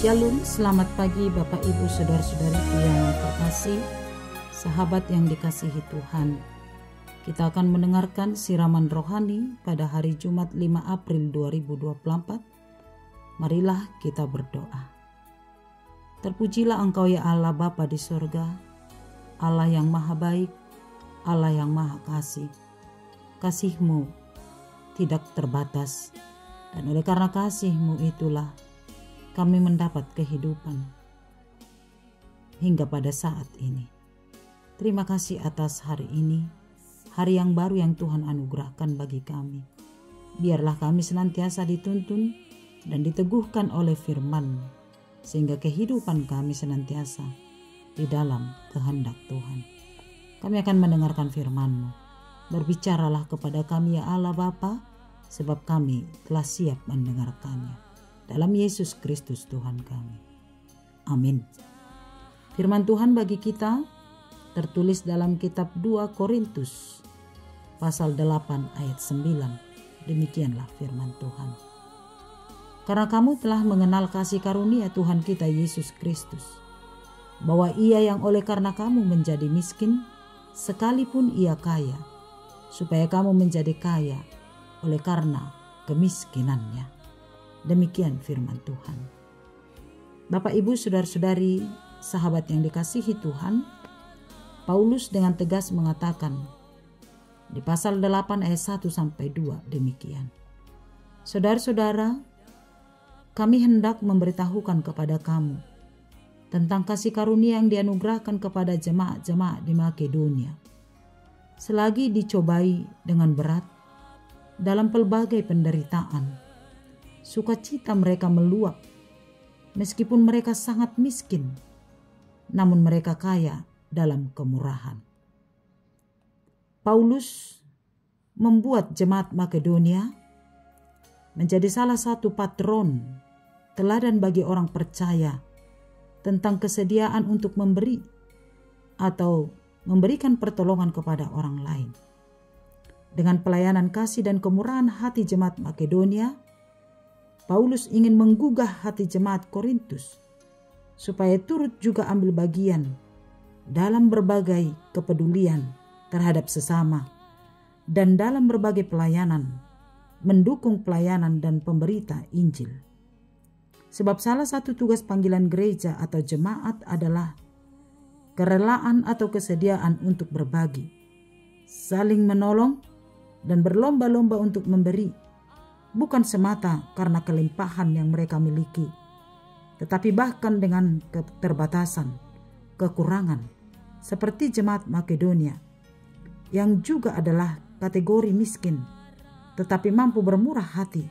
Shalom, selamat pagi Bapak Ibu Saudara-saudariku yang terkasih, sahabat yang dikasihi Tuhan. Kita akan mendengarkan siraman rohani pada hari Jumat 5 April 2024. Marilah kita berdoa. Terpujilah Engkau ya Allah Bapa di sorga, Allah yang maha baik, Allah yang maha kasih. Kasih-Mu tidak terbatas, dan oleh karena kasih-Mu itulah kami mendapat kehidupan hingga pada saat ini. Terima kasih atas hari ini, hari yang baru yang Tuhan anugerahkan bagi kami. Biarlah kami senantiasa dituntun dan diteguhkan oleh firman, sehingga kehidupan kami senantiasa di dalam kehendak Tuhan. Kami akan mendengarkan firman-Mu. Berbicaralah kepada kami ya Allah Bapa, sebab kami telah siap mendengarkannya. Dalam Yesus Kristus Tuhan kami. Amin. Firman Tuhan bagi kita tertulis dalam kitab 2 Korintus pasal 8 ayat 9. Demikianlah firman Tuhan. Karena kamu telah mengenal kasih karunia Tuhan kita Yesus Kristus, bahwa Ia yang oleh karena kamu menjadi miskin, sekalipun Ia kaya, supaya kamu menjadi kaya oleh karena kemiskinannya. Demikian firman Tuhan. Bapak Ibu Saudara-saudari, sahabat yang dikasihi Tuhan, Paulus dengan tegas mengatakan di pasal 8 ayat 1 sampai 2 demikian. Saudara-saudara, kami hendak memberitahukan kepada kamu tentang kasih karunia yang dianugerahkan kepada jemaat-jemaat di Makedonia. Selagi dicobai dengan berat dalam pelbagai penderitaan, sukacita mereka meluap, meskipun mereka sangat miskin, namun mereka kaya dalam kemurahan. Paulus membuat jemaat Makedonia menjadi salah satu patron, teladan bagi orang percaya tentang kesediaan untuk memberi atau memberikan pertolongan kepada orang lain. Dengan pelayanan kasih dan kemurahan hati jemaat Makedonia, Paulus ingin menggugah hati jemaat Korintus supaya turut juga ambil bagian dalam berbagai kepedulian terhadap sesama dan dalam berbagai pelayanan, mendukung pelayanan dan pemberita Injil. Sebab salah satu tugas panggilan gereja atau jemaat adalah kerelaan atau kesediaan untuk berbagi, saling menolong dan berlomba-lomba untuk memberi. Bukan semata karena kelimpahan yang mereka miliki, tetapi bahkan dengan keterbatasan, kekurangan, seperti jemaat Makedonia, yang juga adalah kategori miskin, tetapi mampu bermurah hati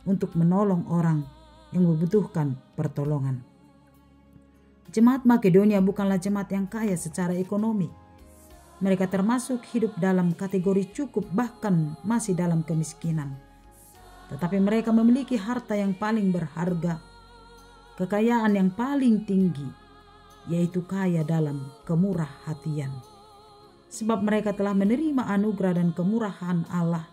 untuk menolong orang yang membutuhkan pertolongan. Jemaat Makedonia bukanlah jemaat yang kaya secara ekonomi. Mereka termasuk hidup dalam kategori cukup, bahkan masih dalam kemiskinan. Tetapi mereka memiliki harta yang paling berharga, kekayaan yang paling tinggi, yaitu kaya dalam kemurah hatian. Sebab mereka telah menerima anugerah dan kemurahan Allah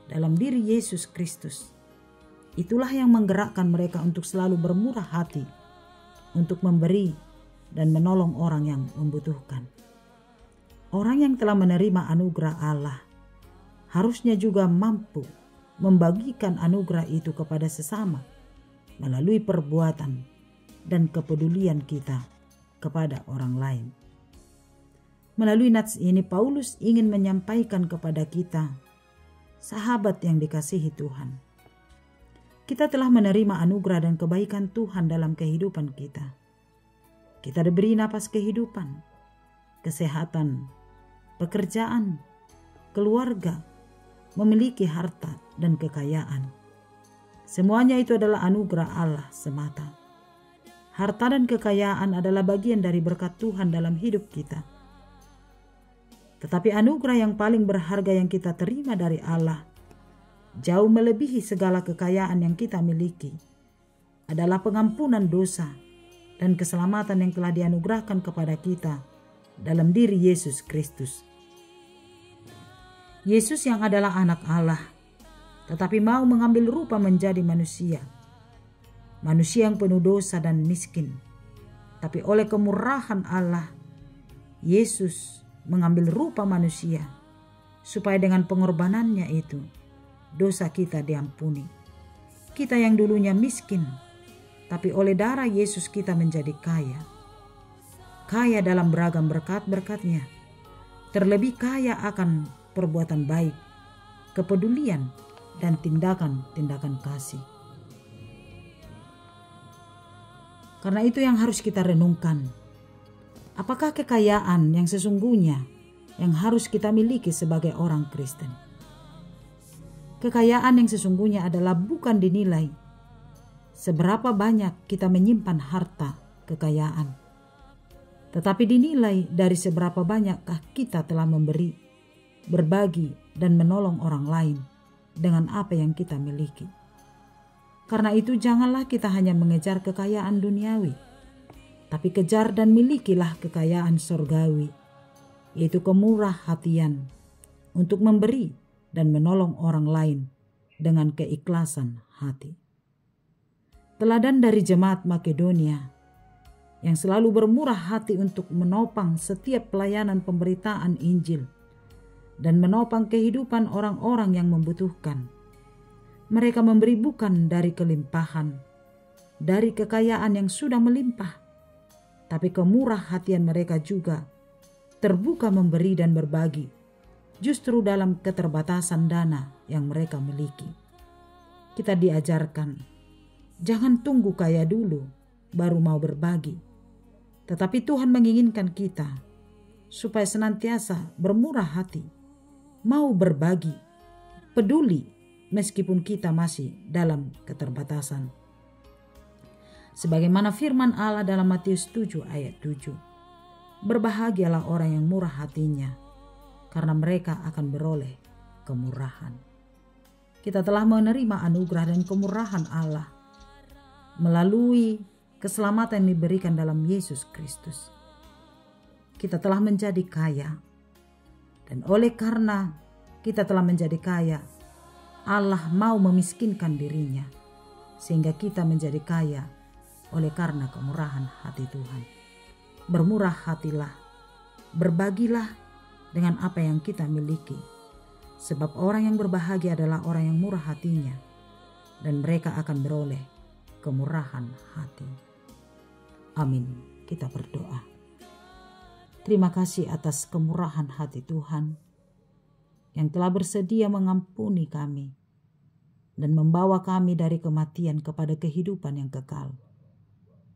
dalam diri Yesus Kristus. Itulah yang menggerakkan mereka untuk selalu bermurah hati, untuk memberi dan menolong orang yang membutuhkan. Orang yang telah menerima anugerah Allah harusnya juga mampu membagikan anugerah itu kepada sesama melalui perbuatan dan kepedulian kita kepada orang lain. Melalui nats ini Paulus ingin menyampaikan kepada kita, sahabat yang dikasihi Tuhan, kita telah menerima anugerah dan kebaikan Tuhan dalam kehidupan kita. Kita diberi napas kehidupan, kesehatan, pekerjaan, keluarga, memiliki harta dan kekayaan. Semuanya itu adalah anugerah Allah semata. Harta dan kekayaan adalah bagian dari berkat Tuhan dalam hidup kita. Tetapi anugerah yang paling berharga yang kita terima dari Allah, jauh melebihi segala kekayaan yang kita miliki, adalah pengampunan dosa dan keselamatan yang telah dianugerahkan kepada kita dalam diri Yesus Kristus. Yesus yang adalah anak Allah, tetapi mau mengambil rupa menjadi manusia, manusia yang penuh dosa dan miskin. Tapi oleh kemurahan Allah, Yesus mengambil rupa manusia, supaya dengan pengorbanannya itu, dosa kita diampuni. Kita yang dulunya miskin, tapi oleh darah Yesus kita menjadi kaya. Kaya dalam beragam berkat-berkatnya, terlebih kaya akan perbuatan baik, kepedulian, dan tindakan-tindakan kasih. Karena itu yang harus kita renungkan. Apakah kekayaan yang sesungguhnya yang harus kita miliki sebagai orang Kristen? Kekayaan yang sesungguhnya adalah bukan dinilai seberapa banyak kita menyimpan harta kekayaan, tetapi dinilai dari seberapa banyakkah kita telah memberi, berbagi, dan menolong orang lain dengan apa yang kita miliki. Karena itu janganlah kita hanya mengejar kekayaan duniawi, tapi kejar dan milikilah kekayaan surgawi, yaitu kemurah hatian untuk memberi dan menolong orang lain dengan keikhlasan hati. Teladan dari jemaat Makedonia yang selalu bermurah hati untuk menopang setiap pelayanan pemberitaan Injil dan menopang kehidupan orang-orang yang membutuhkan. Mereka memberi bukan dari kelimpahan, dari kekayaan yang sudah melimpah, tapi kemurah hatian mereka juga terbuka memberi dan berbagi, justru dalam keterbatasan dana yang mereka miliki. Kita diajarkan, jangan tunggu kaya dulu baru mau berbagi. Tetapi Tuhan menginginkan kita supaya senantiasa bermurah hati, mau berbagi, peduli meskipun kita masih dalam keterbatasan. Sebagaimana firman Allah dalam Matius 7 ayat 7. Berbahagialah orang yang murah hatinya, karena mereka akan beroleh kemurahan. Kita telah menerima anugerah dan kemurahan Allah melalui keselamatan yang diberikan dalam Yesus Kristus. Kita telah menjadi kaya, dan oleh karena kita telah menjadi kaya, Allah mau memiskinkan dirinya, sehingga kita menjadi kaya oleh karena kemurahan hati Tuhan. Bermurah hatilah, berbagilah dengan apa yang kita miliki, sebab orang yang berbahagia adalah orang yang murah hatinya, dan mereka akan beroleh kemurahan hati. Amin. Kita berdoa. Terima kasih atas kemurahan hati Tuhan yang telah bersedia mengampuni kami dan membawa kami dari kematian kepada kehidupan yang kekal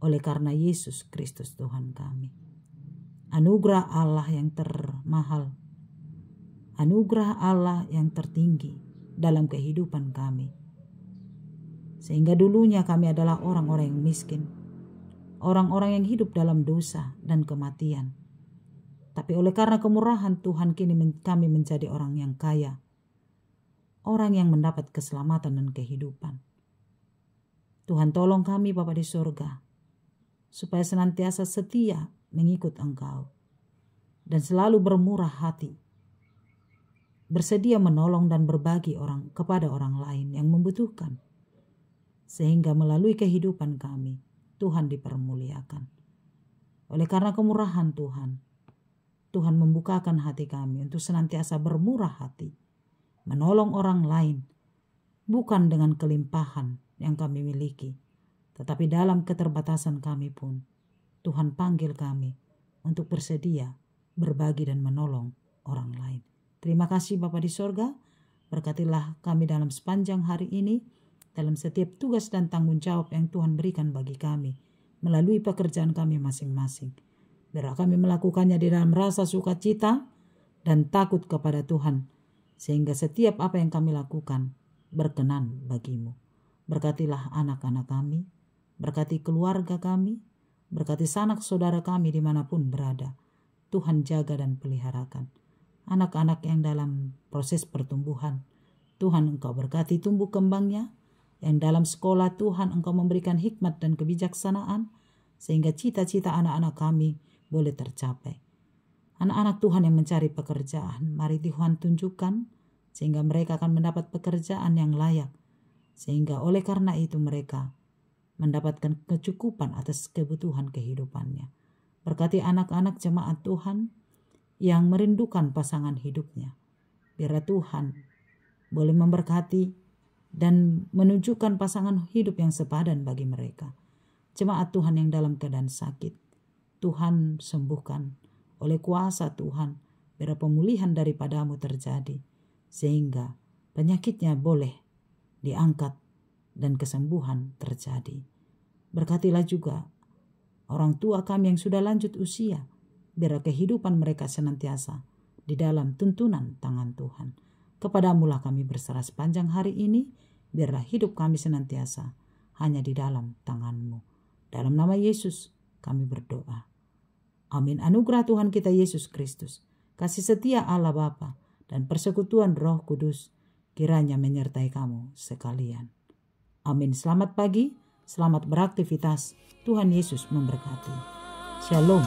oleh karena Yesus Kristus Tuhan kami. Anugerah Allah yang termahal, anugerah Allah yang tertinggi dalam kehidupan kami. Sehingga dulunya kami adalah orang-orang yang miskin, orang-orang yang hidup dalam dosa dan kematian. Tapi oleh karena kemurahan Tuhan kini kami menjadi orang yang kaya, orang yang mendapat keselamatan dan kehidupan. Tuhan tolong kami Bapa di surga, supaya senantiasa setia mengikut Engkau, dan selalu bermurah hati, bersedia menolong dan berbagi kepada orang lain yang membutuhkan, sehingga melalui kehidupan kami, Tuhan dipermuliakan. Oleh karena kemurahan Tuhan membukakan hati kami untuk senantiasa bermurah hati, menolong orang lain, bukan dengan kelimpahan yang kami miliki, tetapi dalam keterbatasan kami pun, Tuhan panggil kami untuk bersedia berbagi dan menolong orang lain. Terima kasih Bapa di sorga, berkatilah kami dalam sepanjang hari ini, dalam setiap tugas dan tanggung jawab yang Tuhan berikan bagi kami, melalui pekerjaan kami masing-masing. Biar kami melakukannya di dalam rasa sukacita dan takut kepada Tuhan, sehingga setiap apa yang kami lakukan berkenan bagimu. Berkatilah anak-anak kami, berkati keluarga kami, berkati sanak saudara kami dimanapun berada. Tuhan jaga dan peliharakan. Anak-anak yang dalam proses pertumbuhan, Tuhan Engkau berkati tumbuh kembangnya. Yang dalam sekolah Tuhan Engkau memberikan hikmat dan kebijaksanaan, sehingga cita-cita anak-anak kami boleh tercapai. Anak-anak Tuhan yang mencari pekerjaan, mari Tuhan tunjukkan, sehingga mereka akan mendapat pekerjaan yang layak. Sehingga oleh karena itu mereka mendapatkan kecukupan atas kebutuhan kehidupannya. Berkati anak-anak jemaat Tuhan yang merindukan pasangan hidupnya. Biar Tuhan boleh memberkati dan menunjukkan pasangan hidup yang sepadan bagi mereka. Jemaat Tuhan yang dalam keadaan sakit, Tuhan sembuhkan oleh kuasa Tuhan. Biar pemulihan daripadamu terjadi, sehingga penyakitnya boleh diangkat dan kesembuhan terjadi. Berkatilah juga orang tua kami yang sudah lanjut usia, biar kehidupan mereka senantiasa di dalam tuntunan tangan Tuhan. Kepadamulah kami berserah sepanjang hari ini, biarlah hidup kami senantiasa hanya di dalam tangan-Mu. Dalam nama Yesus kami berdoa. Amin. Anugerah Tuhan kita Yesus Kristus, kasih setia Allah Bapa, dan persekutuan Roh Kudus kiranya menyertai kamu sekalian. Amin. Selamat pagi, selamat beraktivitas. Tuhan Yesus memberkati. Shalom.